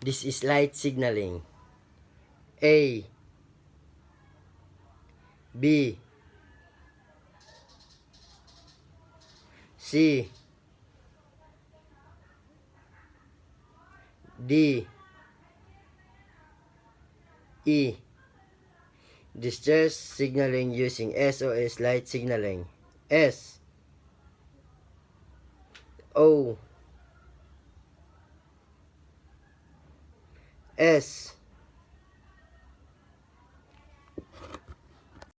This is light signaling. A, B, C, D, E. Distress signaling using SOS light signaling. S, O, S,